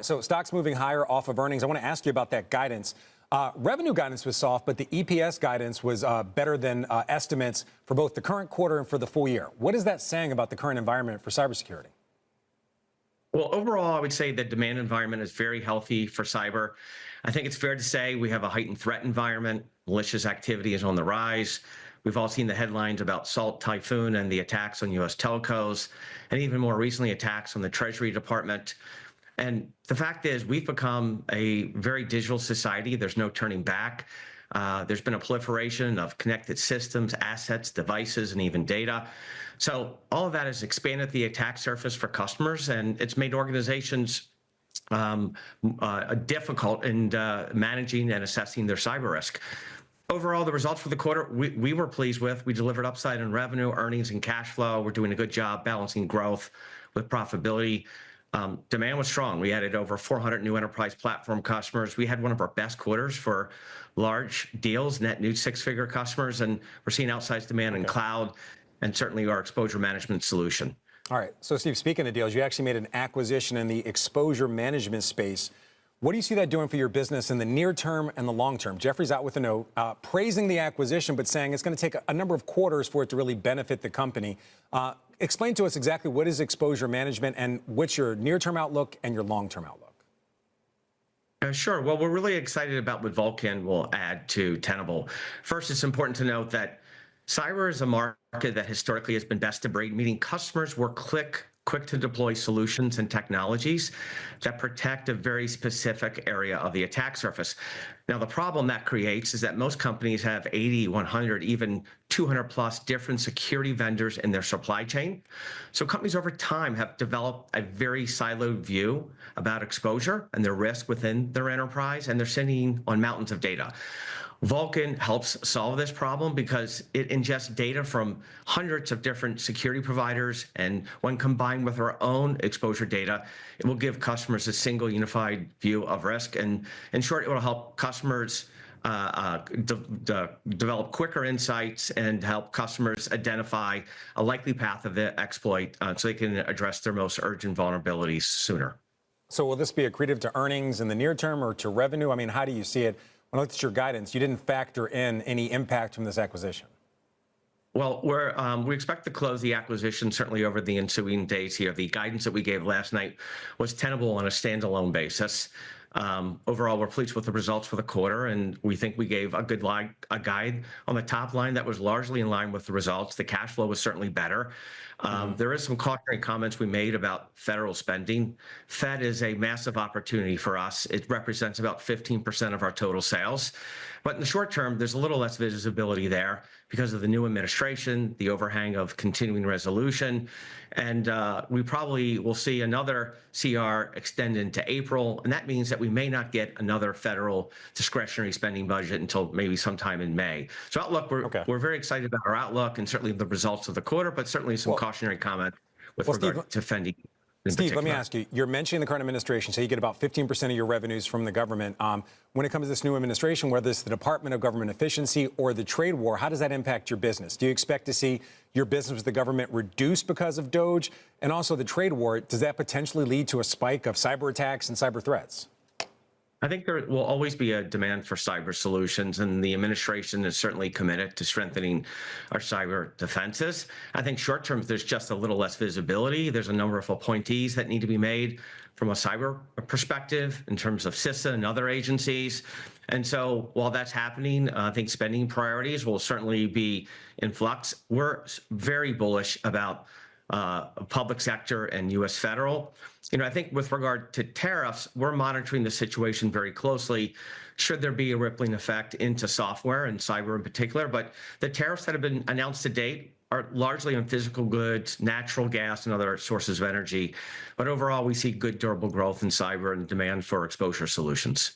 So stocks moving higher off of earnings. I want to ask you about that guidance. Revenue guidance was soft, but the EPS guidance was better than estimates for both the current quarter and for the full year. What is that saying about the current environment for cybersecurity? Well, overall, I would say the demand environment is very healthy for cyber. I think it's fair to say we have a heightened threat environment. Malicious activity is on the rise. We've all seen the headlines about Salt Typhoon and the attacks on U.S. telcos, and even more recently, attacks on the Treasury Department. And the fact is, we've become a very digital society. There's no turning back. There's been a proliferation of connected systems, assets, devices, and even data. So all of that has expanded the attack surface for customers, and it's made organizations difficult in managing and assessing their cyber risk. Overall, the results for the quarter, we were pleased with. We delivered upside in revenue, earnings, and cash flow. We're doing a good job balancing growth with profitability. Demand was strong. We added over 400 new enterprise platform customers. We had one of our best quarters for large deals, net new six-figure customers, and we're seeing outsized demand in cloud and certainly our exposure management solution. All right. So, Steve, speaking of deals, you actually made an acquisition in the exposure management space. What do you see that doing for your business in the near term and the long term? Jeffrey's out with a note praising the acquisition, but saying it's going to take a number of quarters for it to really benefit the company. Explain to us exactly what is exposure management and what's your near-term outlook and your long-term outlook. Sure. Well, we're really excited about what Vulcan will add to Tenable. First, it's important to note that cyber is a market that historically has been best of breed, meaning customers were quick to deploy solutions and technologies that protect a very specific area of the attack surface. Now, the problem that creates is that most companies have 80, 100, even 200 plus different security vendors in their supply chain. So companies over time have developed a very siloed view about exposure and their risk within their enterprise, and they're sitting on mountains of data. Vulcan helps solve this problem because it ingests data from hundreds of different security providers, and when combined with our own exposure data, it will give customers a single unified view of risk. And in short, it will help customers develop quicker insights and help customers identify a likely path of the exploit so they can address their most urgent vulnerabilities sooner. So will this be accretive to earnings in the near term or to revenue? I mean, how do you see it? When I looked at your guidance, you didn't factor in any impact from this acquisition. Well, we expect to close the acquisition certainly over the ensuing days here. The guidance that we gave last night was Tenable on a standalone basis. Overall, we're pleased with the results for the quarter, and we think we gave a good guide on the top line that was largely in line with the results. The cash flow was certainly better. There is some cautionary comments we made about federal spending. Fed is a massive opportunity for us. It represents about 15% of our total sales. But in the short term, there's a little less visibility there because of the new administration, the overhang of continuing resolution, and we probably will see another CR extend into April, and that means that we may not get another federal discretionary spending budget until maybe sometime in May. So outlook, we're very excited about our outlook and certainly the results of the quarter, but certainly some cautionary comment with regard to funding. Steve, let me ask you, you're mentioning the current administration, so you get about 15% of your revenues from the government. When it comes to this new administration, whether it's the Department of Government Efficiency or the trade war, how does that impact your business? Do you expect to see your business with the government reduce because of DOGE? And also the trade war, does that potentially lead to a spike of cyber attacks and cyber threats? I think there will always be a demand for cyber solutions, and the administration is certainly committed to strengthening our cyber defenses. I think short term, there's just a little less visibility. There's a number of appointees that need to be made from a cyber perspective in terms of CISA and other agencies. And so while that's happening, I think spending priorities will certainly be in flux. We're very bullish about public sector and U.S. federal. I think with regard to tariffs, we're monitoring the situation very closely. Should there be a rippling effect into software and cyber in particular? But the tariffs that have been announced to date are largely on physical goods, natural gas, and other sources of energy. But overall, we see good durable growth in cyber and demand for exposure solutions.